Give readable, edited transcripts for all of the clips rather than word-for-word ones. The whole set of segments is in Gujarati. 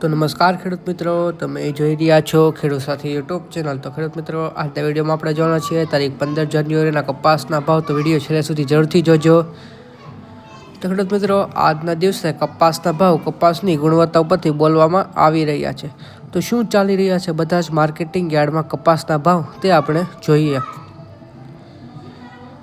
તો નમસ્કાર ખેડૂત મિત્રો, તમે જોઈ રહ્યા છો ખેડૂત સાથી યુટ્યુબ ચેનલ। તો ખેડૂત મિત્રો, આજના વિડીયોમાં આપણે જોવાના છીએ તારીખ 15 જાન્યુઆરીના કપાસના ભાવ। તો વિડીયો છેલ્લે સુધી જરૂરથી જોજો। તો ખેડૂત મિત્રો, આજના દિવસે કપાસના ભાવ, કપાસની ગુણવત્તા ઉપરથી બોલવામાં આવી રહ્યા છે। તો શું ચાલી રહ્યા છે બધા જ માર્કેટિંગ યાર્ડમાં કપાસના ભાવ, તે આપણે જોઈએ।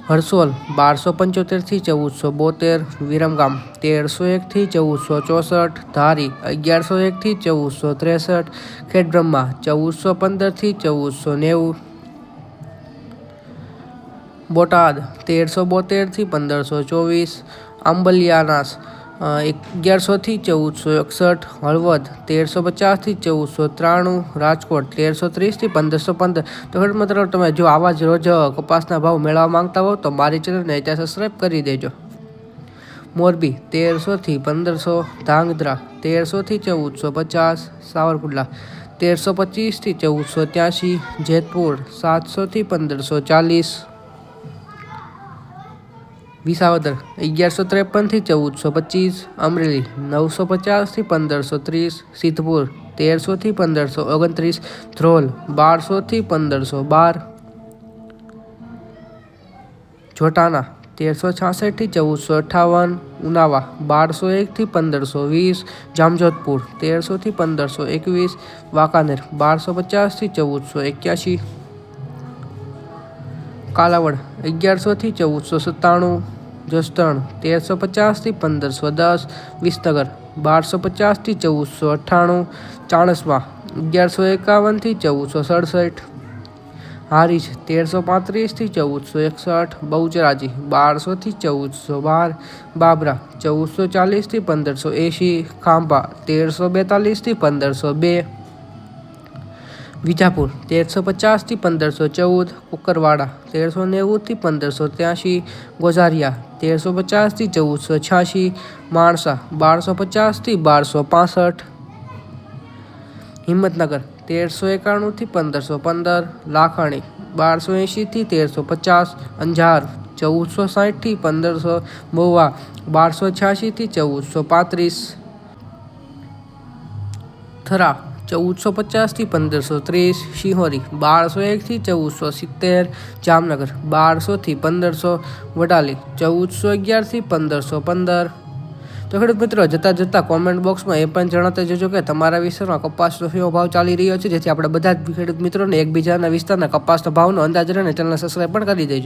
હરસોલ 1275 થી 1472, વિરમગામ 1301 થી 1464, ધારી 1101 થી 1463, ખેડબ્રહ્મા 1415 થી 1490, બોટાદ 1372 થી 1524, આંબલિયાનાસ 1100 થી 1461, હળવદ 1350 થી 1493, રાજકોટ 1330 થી 1515। તો ખેડૂત મિત્રો, તમે જો આવા જ રોજ કપાસના ભાવ મેળવવા માંગતા હો તો મારી ચેનલને અત્યારે સબસ્ક્રાઈબ કરી દેજો। મોરબી 1300 થી 1500, ધાંગધ્રા 1300 થી 1450, સાવરકુંડલા 1325 થી 1483, જેતપુર 700 થી 1540, વિસાવદર 1153 થી 1425, અમરેલી 950 થી 1530, સિદ્ધપુર 1300 થી 1529, ધ્રોલ 1200 થી 1512, જોટાના 1366 થી 1458, ઉનાવા 1201 થી 1520, જામજોધપુર 1300 થી 1521, વાંકાનેર 1250 થી 1481, કાલાવડ 1100 થી 1497, જસદણ 1350 થી 1510, વિસનગર 1250 થી 1498, ચાણસ્મા 1151 થી 1467, હારીજ 1335 થી 1461, બહુચરાજી 1200 થી 1412, બાબરા 1440 થી 1580, ખાંભા 1342 થી 1502, વિજાપુર 1350 થી 1514, કુકરવાડા 1390 થી 1583, ગોઝારિયા 1350 થી 1486, માણસા 1250 થી 1265, હિંમતનગર 1391 થી 1515, લાખાણી 1280 થી 1350, અંજાર 1460 થી 1500, મહુવા 1286 થી 1435, થરા 1450 થી 1530, શિહોરી 1201 થી 1470, જામનગર 1200 થી 1500, વડાલી 1411 થી 1515। તો ખેડૂત મિત્રો, જતા કોમેન્ટ બોક્સમાં એ પણ જણાવતા જજો કે તમારા વિસ્તારમાં કપાસનો કેવો ભાવ ચાલી રહ્યો છે, જેથી આપણે બધા જ ખેડૂત મિત્રોને એકબીજાના વિસ્તારના કપાસના ભાવનો અંદાજ રહીને ચેનલને સબસ્ક્રાઈબ પણ કરી દેજો।